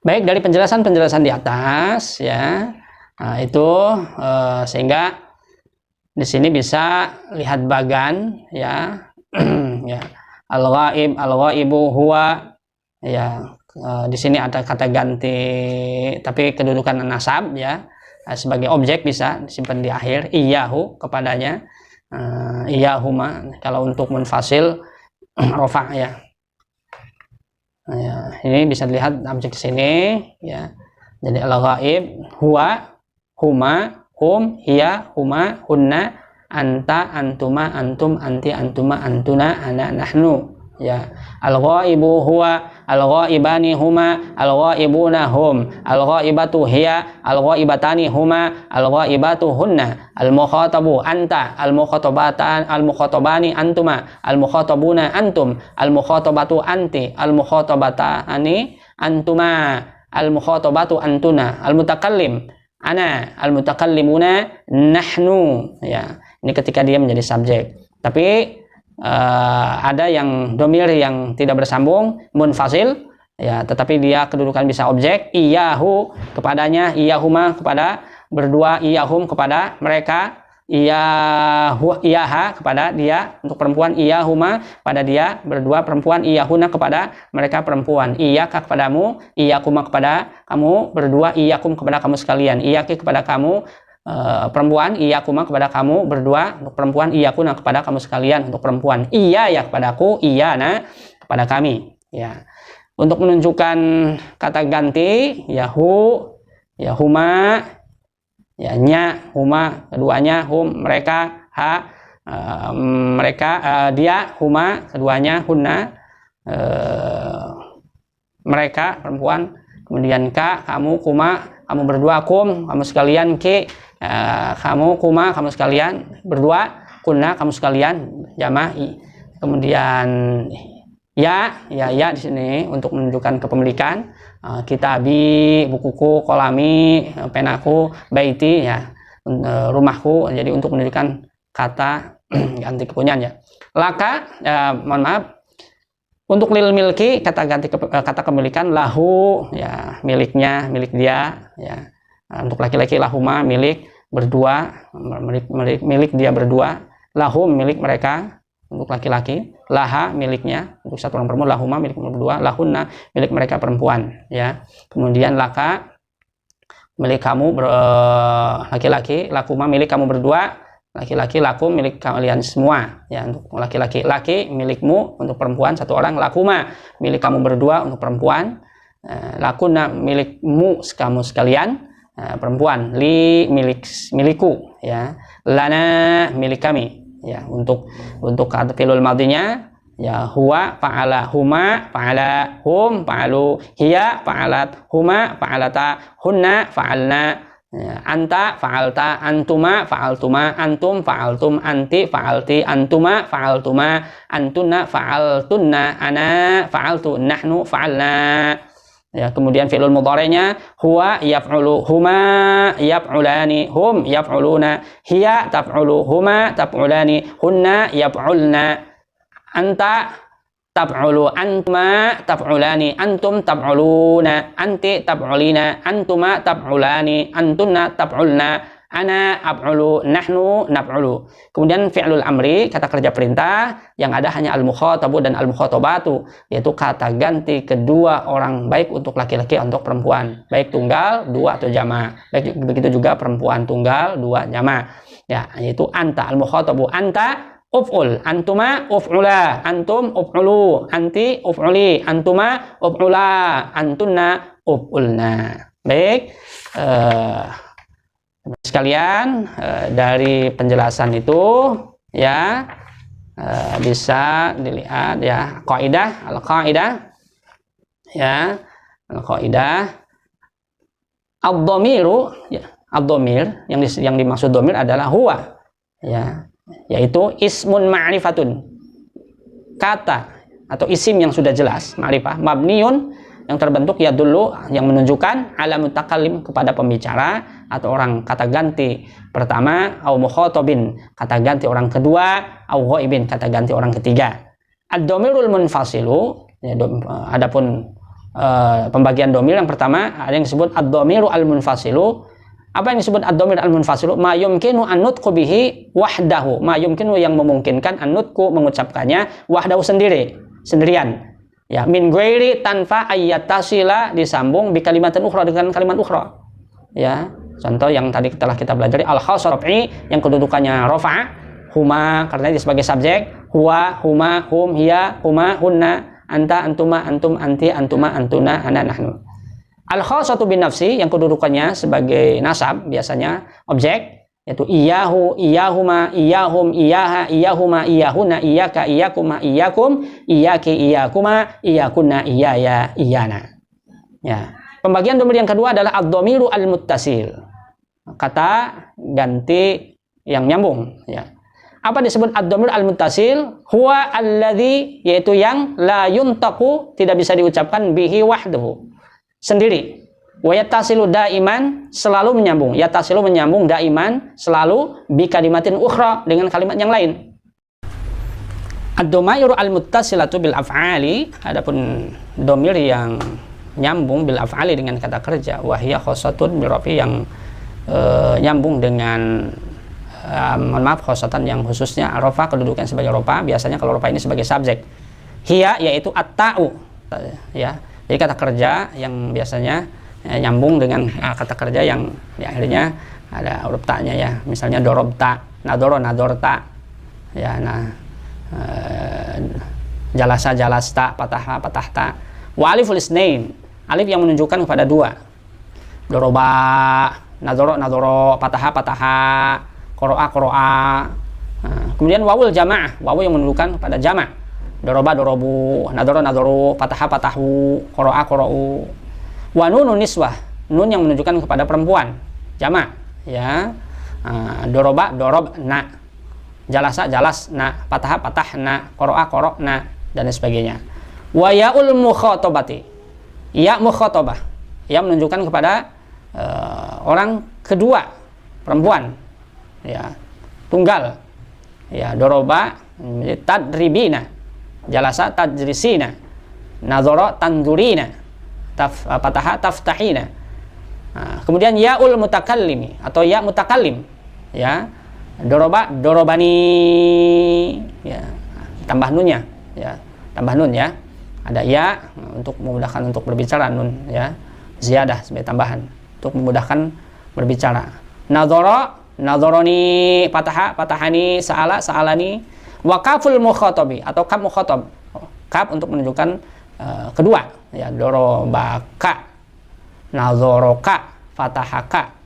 Baik, dari penjelasan-penjelasan di atas ya, nah, itu sehingga di sini bisa lihat bagan ya, ya al-ghaibu huwa ya, di sini ada kata ganti tapi kedudukan nasab ya, sebagai objek bisa disimpan di akhir, iyahu kepadanya, iyahuma kalau untuk munfasil rofa ya. Ya, ini bisa dilihat objek di sini ya. Jadi al-ghaib huwa, huma, hum, hiya, huma, hunna, anta, antuma, antum, anti, antuma, antuna, ana, nahnu ya. Al-ghaibu huwa, al-ghaibani huma, al-ghaibuna hum, al-ghaibatu hiya, al-ghaibatani huma, al-ghaibatu hunna, al-mukhatabu anta, al-mukhatabatan, al-mukhatabani antuma, al-mukhatabuna antum, al-mukhatabatu anti, al-mukhatabatani antuma, al-mukhatabatu antuna, al-mutakallim ana, al-mutakallimuna nahnu ya. Ini ketika dia menjadi subjek. Tapi ada yang domir yang tidak bersambung, munfasil ya, tetapi dia kedudukan bisa objek, iyahu kepadanya, iyahuma kepada berdua, iyahum kepada mereka, iyaha kepada dia untuk perempuan, iyahuma pada dia berdua perempuan, iyahuna kepada mereka perempuan, iyaka kepadamu, iyakuma kepada kamu berdua, iyakum kepada kamu sekalian, iyaki kepada kamu perempuan, iyakuma kepada kamu berdua untuk perempuan, iyakuna kepada kamu sekalian untuk perempuan, iya ya kepadaku, iyana kepada kami ya. Untuk menunjukkan kata ganti ya hu ya huma ya, nya, huma keduanya, hum mereka, ha mereka, dia, huma keduanya, hunna mereka perempuan, kemudian ka kamu, kuma kamu berdua, kum kamu sekalian, ki kamu, kuma kamu sekalian berdua, kunna kamu sekalian jama'i, kemudian ya di sini untuk menunjukkan kepemilikan, kitabi bukuku, kolami penaku, baiti ya rumahku, jadi untuk menunjukkan kata ganti kepunyaan ya. Laka mohon maaf, untuk lil milki kata ganti kata kepemilikan, lahu ya miliknya, milik dia ya. Untuk laki-laki lahuma milik berdua, milik dia berdua, lahum milik mereka untuk laki-laki, laha miliknya untuk satu orang perempuan, lahuma milik berdua, lahunna milik mereka perempuan ya. Kemudian laka milik kamu laki-laki, lakuma milik kamu berdua laki-laki, lakum milik kalian semua ya. Untuk laki-laki, laki milikmu untuk perempuan satu orang, lakuma milik kamu berdua untuk perempuan, lakuna milikmu kamu sekalian perempuan, li milikku ya, lana milik kami ya. Untuk kata fi'lul madhinya ya, huwa fa'ala huma, fa'ala hum, fa'alu hiya, fa'alat huma, fa'alata hunna, fa'alna ya. Anta fa'alta, antuma fa'altuma, antum fa'altum, anti fa'alti, antuma fa'altuma, antunna fa'altunna, ana fa'altu, nahnu fa'alna ya. Kemudian fi'lul mudhari'nya huwa yaf'ulu, huma yaf'ulani, hum yaf'uluna, hiya taf'ulu, huma taf'ulani, hunna yaf'ulna, anta taf'ulu, antuma taf'ulani, antum taf'uluna, anti taf'ulina, antuma taf'ulani, antunna taf'ulna, ana af'ulu, nahnu naf'ulu. Kemudian fi'lul amri kata kerja perintah yang ada hanya al-mukhatabu dan al-mukhatabatu, yaitu kata ganti kedua orang, baik untuk laki-laki atau untuk perempuan, baik tunggal, dua atau jama'. Baik begitu juga perempuan tunggal, dua, jama'. Ya, yaitu anta al-mukhatabu anta uf'ul, antuma uf'ula, antum uf'ulu, anti uf'uli, antuma uf'ula, antunna uf'ulna. Baik, sekalian, dari penjelasan itu ya bisa dilihat ya kaidah, al-kaidah ya, al-kaidah ad-dhamiru ya, ad-dhamir yang dimaksud dhamir adalah huwa ya, yaitu ismun ma'rifatun, kata atau isim yang sudah jelas ma'rifah, mabniun yang terbentuk ya dulu, yang menunjukkan ala mutakallim kepada pembicara atau orang kata ganti pertama, au mukhatabin kata ganti orang kedua, au ghaibin kata ganti orang ketiga. Ad-dhamirul munfasilu ya, adapun pembagian domir. Yang pertama ada yang disebut ad-domiru al-munfasilu. Apa yang disebut ad-domir al-munfasilu? Ma yumkinu an-nutqu bihi wahdahu. Ma yumkinu yang memungkinkan an-nutqu mengucapkannya wahdahu sendirian. Ya, min ghairi tanfa ayyatasila disambung bi kalimatin ukhra dengan kalimat ukhra. Ya, contoh yang tadi telah kita pelajari al-khassar raf'i yang kedudukannya rafa', huma karena dia sebagai subjek, huwa, huma, hum, hiya, huma, hunna, anta, antuma, antum, anti, antuma, antuna, ana, nahnu. Al-khassatu bin nafsi yang kedudukannya sebagai nasab biasanya objek yaitu iyahu, iyahuma, iyahum, iyaha, iyahuma, iyahuna, iyaka, iyakuma, iyakum, iyaki, iyakuma, iyakunna, iyaya, iyana. Ya. Pembagian domir yang kedua adalah ad-domiru al-muttasil. Kata ganti yang nyambung, ya. Apa disebut ad-domir al-muttasil? Huwa alladzi, yaitu yang la yuntaqu, tidak bisa diucapkan bihi wahdahu, sendiri. Wa yattasilu daiman, selalu menyambung. Yattasilu menyambung daiman, selalu bi kalimatin ukhra, dengan kalimat yang lain. Ad-domairu al-muttasilatu bil af'ali, adapun domir yang nyambung bil af'ali dengan kata kerja, wahiyya khossatun bil rafi, yang nyambung dengan mohon maaf, khosatan yang khususnya rofa, kedudukan sebagai rofa. Biasanya kalau rofa ini sebagai subjek. Hiya yaitu at-ta'u, ya. Jadi kata kerja yang biasanya nyambung dengan kata kerja yang di akhirnya ada huruf ta'nya, ya. Misalnya dorobta, nadoro, nadorta, ya. Nah, jalasa, jalasta, pataha, patahta. Wa aliful isnain, alif yang menunjukkan kepada dua. Doroba, nadoro, nadoro, pataha, pataha, qoro'a, qoro'a. Kemudian wawul jamaah, wawu yang menunjukkan kepada jama'. Doroba, dorobu, nadoro, nadoru, pataha, patahu, qoro'a, qoro'u. Wa nunun niswah, nun yang menunjukkan kepada perempuan, jama', ya. Doroba, dorob, na. Jalasa, jalas, na. Pataha, patah, na. Qoro'a, qoro', na. Dan sebagainya. Wa ya'ul mukhatabati, ya mukhatabah, yang menunjukkan kepada orang kedua, perempuan, ya, tunggal, ya. Doroba tadribina, jalasa tajrisina, nadhara tanzurina, pataha taftahina. Kemudian yaul mutakallimi atau ya mutakallim, ya. Doroba, dorobani, ya. Tambah nunnya, ya. Tambah nun, ya. Ada ya untuk memudahkan untuk berbicara, nun, ya. Ziyadah sebagai tambahan untuk memudahkan berbicara. Nadhara, nadharani, pataha, patahani, sa'ala, sa'alani. Wa kaful mukhatabi atau kaf mukhatab, kaf untuk menunjukkan kedua, ya. Dorobaka, nadhoroka, fatahaka.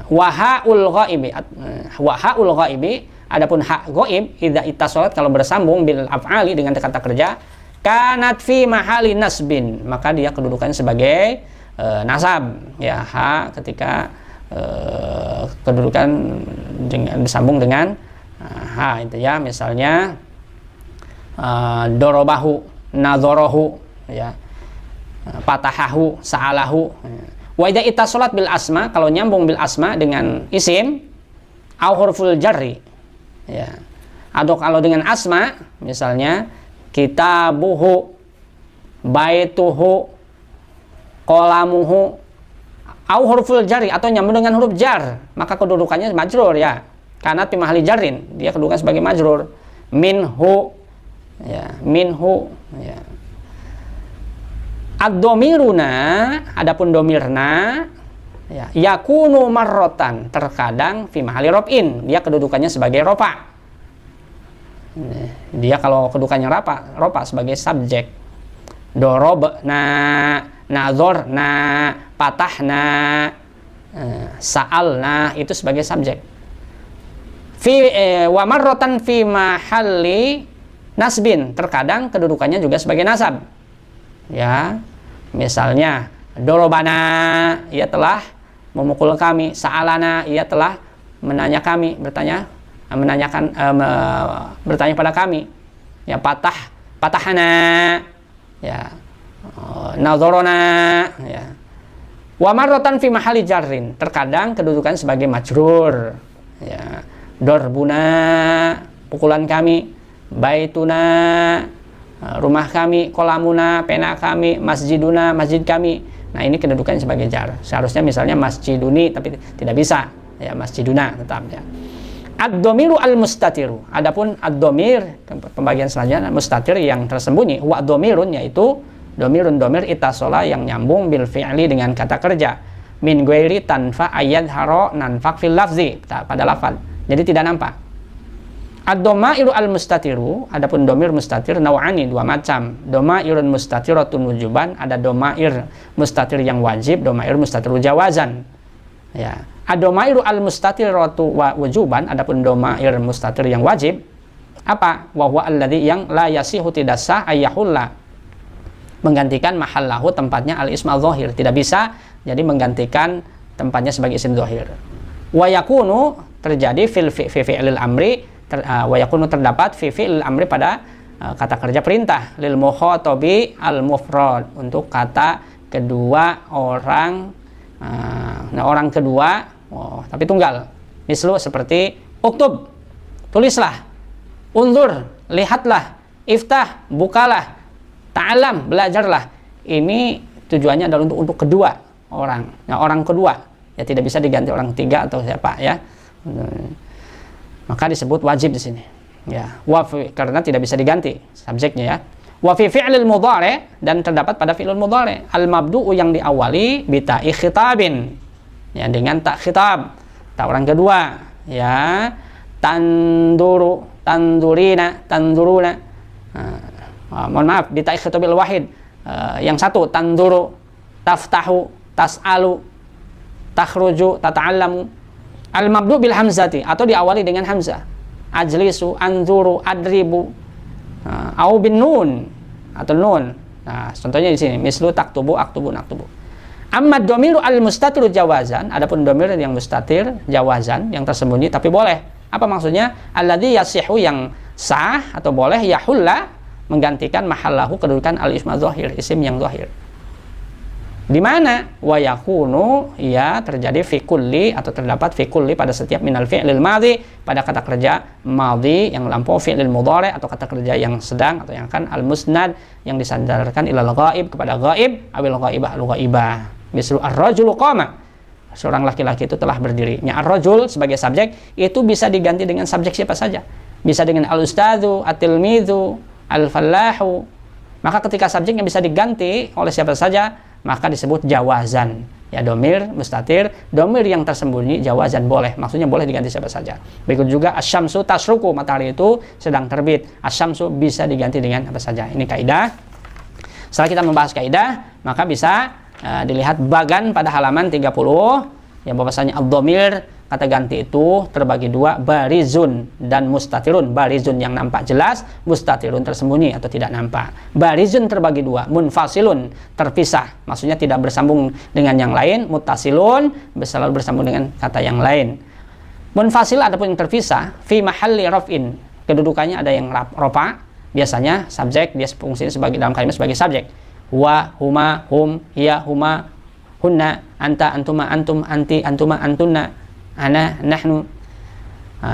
Wa haul ghaibi, wa haul ghaibi, adapun hak ghaib idza ittasalat, kalau bersambung bil af'ali dengan kata kerja, kanat fi mahali nasbin, maka dia kedudukannya sebagai nasab, ya. Ha ketika kedudukan disambung dengan ha, itu, ya. Misalnya dorobahu, nadhorohu, ya. Patahahu, sa'alahu. Wa idza ittasalat bil asma, kalau nyambung bil asma dengan isim, au huruful jarri, ya. Atau kalau dengan asma, misalnya kitabuhu, baituhu, qalamuhu, au huruful jarri, atau nyambung dengan huruf jar, maka kedudukannya majrur, ya. Karena fi mahali jarrin, dia kedudukan sebagai majrur. Minhu, ya. Minhu, ya. Ad-domiruna, adapun domirna, ya, yakunu marrotan, terkadang fi mahali rof'in, dia kedudukannya sebagai rofa. Dia kalau kedudukannya rofa sebagai subjek. Dorobna, nadhorna, patahna, sa'alna, itu sebagai subjek. Wa marrotan fi mahalli nasbin, terkadang kedudukannya juga sebagai nasab, ya. Misalnya dorobana, ia telah memukul kami. Sa'alana, ia telah menanya kami, bertanya pada kami, ya. Patahana, ya. Nadhorona, ya. Wa marrotan fi mahali jarrin, terkadang kedudukan sebagai majrur, ya. Dorbuna, pukulan kami. Baituna, rumah kami, kolamuna, pena kami, masjiduna, masjid kami. Nah, ini kedudukan sebagai jar. Seharusnya misalnya masjiduni, tapi tidak bisa. Ya, masjiduna tetap ya. Ad-dhamiru al-mustatiru. Adapun ad-dhamir, pembagian selanjutnya mustatir yang tersembunyi. Wa dhamirun, yaitu dhamirun dhamir ittasola yang nyambung bil fi'li dengan kata kerja. Min ghairi tanfa ayat haro nanfak fil lafzi, pada lafal. Jadi tidak nampak. Ad-dhamairu al-mustatiru, adapun dhamir mustatir naw'ani, dua macam. Dhamairun mustatiratun wujuban, ada dhamair mustatir yang wajib, dhamair mustatir jawazan. Ya. Ad-dhamairu al-mustatiratu wujuban, adapun dhamair mustatir yang wajib apa? Wa huwa alladzi yang la yasihu tidak sah ayyahulla, menggantikan mahallahu, tempatnya al-ism al-dhahir, tidak bisa jadi menggantikan tempatnya sebagai isim dhahir. Wa yakunu, terjadi fi fi'lil amri, wa yakunu terdapat fi fi'lil amri pada kata kerja perintah, lil mukhatabi al-mufrad, untuk kata kedua orang, orang kedua tapi tunggal. Mislu seperti uktub, tulislah, unzur, lihatlah, iftah, bukalah, ta'alam, belajarlah. Ini tujuannya adalah untuk kedua orang. Nah, orang kedua ya tidak bisa diganti orang tiga atau siapa ya. Maka disebut wajib di sini. Ya, karena tidak bisa diganti subjeknya ya. Wa fi fi'lil mudhari, dan terdapat pada fi'lul mudhari al mabdu'u yang diawali bi ta'i khitabin, ya dengan tak khitab, tak orang kedua ya. Tanduru, tandurina, tanduruna. Mohon maaf, bi ta'i khitabil wahid, yang satu tanduru, taftahu, tas'alu, takhruju, tata'allamu. Al mabdu' bil hamzati, atau diawali dengan hamzah. Ajlisu, anzuru, adribu, au bin nun atau nun. Nah, contohnya di sini mislu taktubu, aktubu, naktubu. Amma dhamiru al mustatiru jawazan, adapun dhamir yang mustatir jawazan, yang tersembunyi tapi boleh. Apa maksudnya? Alladzi yasihu, yang sah atau boleh, yahulla, menggantikan mahallahu, kedudukan al ism dzahir, isim yang zahir. Di mana? Wa yakunu, ya terjadi fi kulli, atau terdapat fi kulli pada setiap minal fi'lil madhi, pada kata kerja madhi yang lampau, fi'lil mudhari atau kata kerja yang sedang atau yang akan, al musnad yang disandarkan ilal ghaib, kepada ghaib, awil ghaibah, al ghaibah. Mislu ar-rajulu qama, seorang laki-laki itu telah berdiri. Ya, ar-rajul sebagai subjek itu bisa diganti dengan subjek siapa saja. Bisa dengan al-ustadzu, at-tilmidzu, al-fallahu. Maka ketika subjeknya bisa diganti oleh siapa saja, maka disebut jawazan. Ya, domir mustatir, domir yang tersembunyi jawazan boleh, maksudnya boleh diganti siapa saja. Berikut juga asyamsu tasruku, matahari itu sedang terbit. Asyamsu bisa diganti dengan apa saja. Ini kaidah. Setelah kita membahas kaidah, maka bisa dilihat bagan pada halaman 30 yang bahwasanya ad-dhamir, kata ganti itu terbagi dua, barizun dan mustatirun. Barizun yang nampak jelas, mustatirun tersembunyi atau tidak nampak. Barizun terbagi dua, munfasilun terpisah, maksudnya tidak bersambung dengan yang lain. Muttasilun selalu bersambung dengan kata yang lain. Munfasil adapun yang terpisah, fi mahalli raf'in, kedudukannya ada yang rofa, biasanya subjek, dia fungsinya sebagai dalam kalimat sebagai subjek. Wa, huma, hum, hiya, huma, hunna, anta, antuma, antum, anti, antuma, antunna, ana, nahnu.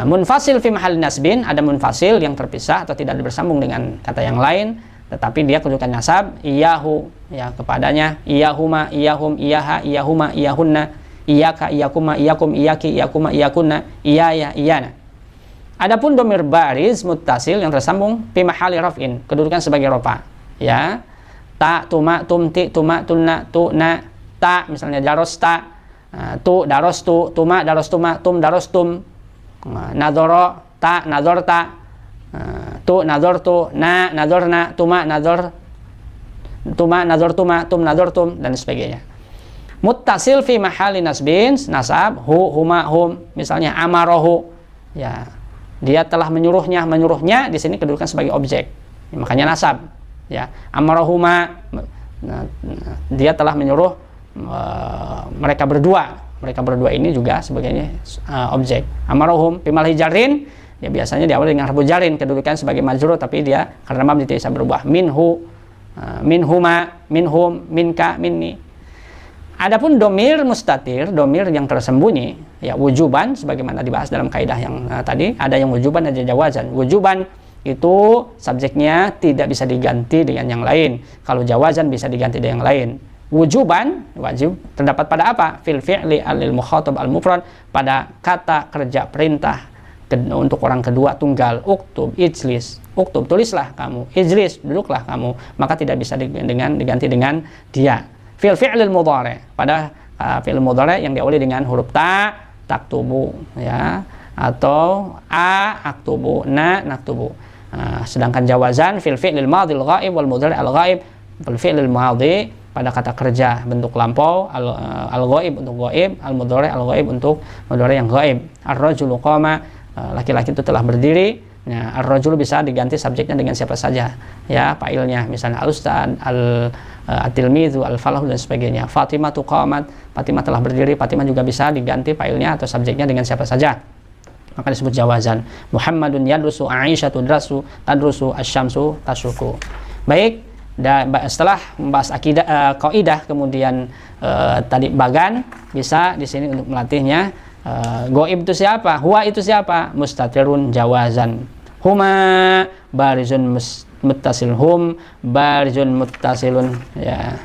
Munfasil fi mahal nasbin, ada munfasil yang terpisah atau tidak bersambung dengan kata yang lain, tetapi dia kedudukan nasab. Iyahu, ya kepadanya. Iyahuma, iyahum, iyaha, iyahuma, iyahunna, iyaka, iyakuma, iyakum, iyaki, iyakuma, iyakunna, iyaya, iyana. Adapun domir bariz muttasil yang tersambung fi mahali raf'in, kedudukan sebagai rofa. Ya, ta, tuma, tumti, tuma, tunna, tu, na, ta, misalnya darosta, tu darostu, tuma darostuma, tum darostum, nadoro, ta nadorta, tu nadortu, na nadorna, tuma nador, tuma nadortuma, tum nadortum, dan sebagainya. Muttasil fi mahali nasbin, nasab, hu, huma, hum, misalnya amarohu, ya dia telah menyuruhnya, menyuruhnya di sini kedudukan sebagai objek, makanya nasab. Ya, amarohuma, dia telah menyuruh mereka berdua. Mereka berdua ini juga sebagai objek. Amarohum bimal hijarin, ya biasanya diawali dengan harfu jarin, kedudukan sebagai majrur, tapi dia karena mab tidak bisa berubah. Minhu, minhuma, minhum, minka, minni. Adapun domir mustatir, domir yang tersembunyi, ya wujuban, sebagaimana dibahas dalam kaidah yang tadi, ada yang wujuban, ada jawazan. Wujuban itu subjeknya tidak bisa diganti dengan yang lain. Kalau jawazan bisa diganti dengan yang lain. Wujuban, wajib, terdapat pada apa? Fil fi'li alil mukhatab al mufrad, pada kata kerja perintah untuk orang kedua tunggal. Uktub, ijlis. Uktub, tulislah kamu. Ijlis, duduklah kamu. Maka tidak bisa diganti dengan dia. Fil fi'lil mudhari, pada fi'il mudhari yang diawali dengan huruf ta, taktubu, ya, atau a, aktubu, na, naktubu. Sedangkan jawazan fil fi'lil madhi al-ghaib wal mudhari al-ghaib. Fil fi'lil madhi pada kata kerja bentuk lampau, al-ghaib untuk ghaib, al-mudhari al-ghaib untuk mudhari yang ghaib. Ar-rajulu qama, laki-laki itu telah berdiri. Nah, ar-rajulu bisa diganti subjeknya dengan siapa saja, ya, fa'ilnya misalnya al-ustad, at-tilmidzu, al-falahu dan sebagainya. Fatimah tu qamat, Fatimah telah berdiri. Fatimah juga bisa diganti fa'ilnya atau subjeknya dengan siapa saja, maka disebut jawazan. Muhammadun yadrusu, Aisyah tadrusu, asy-syamsu tasyruqu. Baik, setelah membahas akidah, kaidah, kemudian tadi bagan, bisa di sini untuk melatihnya. Goib itu siapa? Huwa itu siapa? Mustatirun jawazan. Huma barizun muttasil. Hum barizun muttasilun, ya.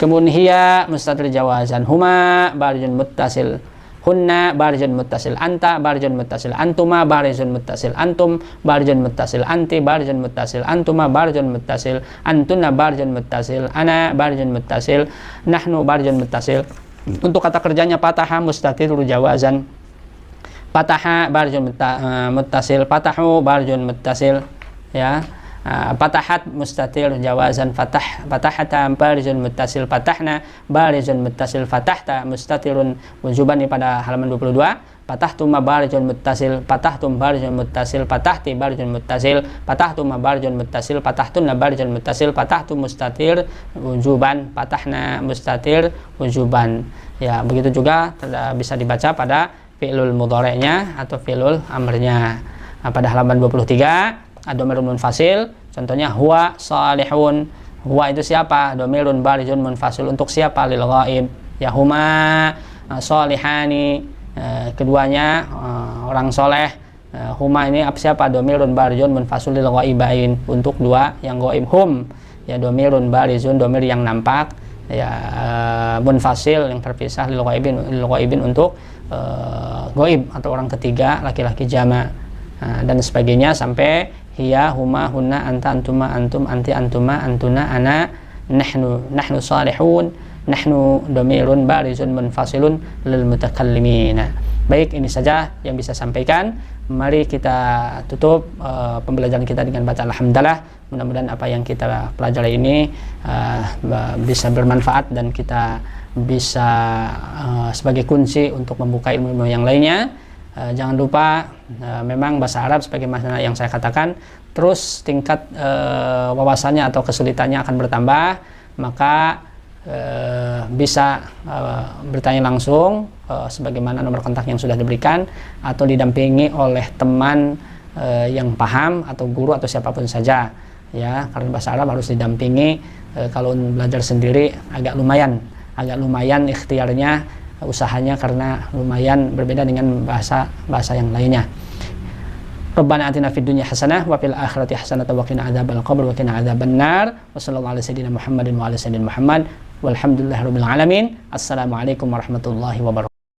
Kemudian hiya mustatir jawazan. Huma barizun muttasil. Hunna barizun muttasil. Anta barizun muttasil. Antuma barizun muttasil. Antum barizun muttasil. Anti barizun muttasil. Antuma barizun muttasil. Antuna barizun muttasil. Ana barizun muttasil. Nahnu barizun muttasil. Untuk kata kerjanya fataha mustatirul jawazan. Fataha barizun muttasil. Fatahu barizun muttasil, ya. Fatahat mustatir jawazan. Fatahata barizun muttasil. Fatahna barizun muttasil. Fatahta mustatirun wujuban pada halaman 22. Fatahtum barizun muttasil. Fatahtum barizun muttasil. Fatahti barizun muttasil. Fatahtum barizun muttasil. Fatahtunna barizun muttasil. Fatahtum mustatir wujuban. Fatahna mustatir wujuban, ya. Begitu juga bisa dibaca pada fi'lul mudhari'nya atau fi'lul amrnya. Pada halaman 23 ad-dhamirun munfasil, contohnya huwa salihun. Huwa itu siapa? Dhamirun barizun munfasil, untuk siapa? Lil ghaib, ya. Huma salihani, keduanya orang soleh. Huma ini siapa? Dhamirun barizun munfasil lil ghaibain, untuk dua yang ghaib. Hum, ya, dhamirun barizun, dhamir yang nampak, ya, munfasil yang terpisah, lil ghaibin untuk ghaib atau orang ketiga, laki-laki jama, dan sebagainya sampai hiya, huma, hunna, anta, antuma, antum, anti, antuma, antuna, ana, nahnu salihun, nahnu dhamirun barizun munfasilun lil mutakallimina. Baik, ini saja yang bisa sampaikan. Mari kita tutup pembelajaran kita dengan baca alhamdulillah. Mudah-mudahan apa yang kita pelajari ini bisa bermanfaat dan kita bisa sebagai kunci untuk membuka ilmu-ilmu yang lainnya. Jangan lupa, memang bahasa Arab sebagaimana yang saya katakan, terus tingkat wawasannya atau kesulitannya akan bertambah. Maka bisa bertanya langsung sebagaimana nomor kontak yang sudah diberikan, atau didampingi oleh teman yang paham atau guru atau siapapun saja, ya. Karena bahasa Arab harus didampingi. Kalau belajar sendiri agak lumayan ikhtiarnya, usahanya, karena lumayan berbeda dengan bahasa yang lainnya. Rabbana atina fid dunya hasanah wa fil akhirati hasanah wa qina adzabal qabr wa qina adzabannar. Wa sallallahu ala sayyidina Muhammadin wa ala sayyidina Muhammad walhamdulillahirabbil alamin. Assalamualaikum warahmatullahi wabarakatuh.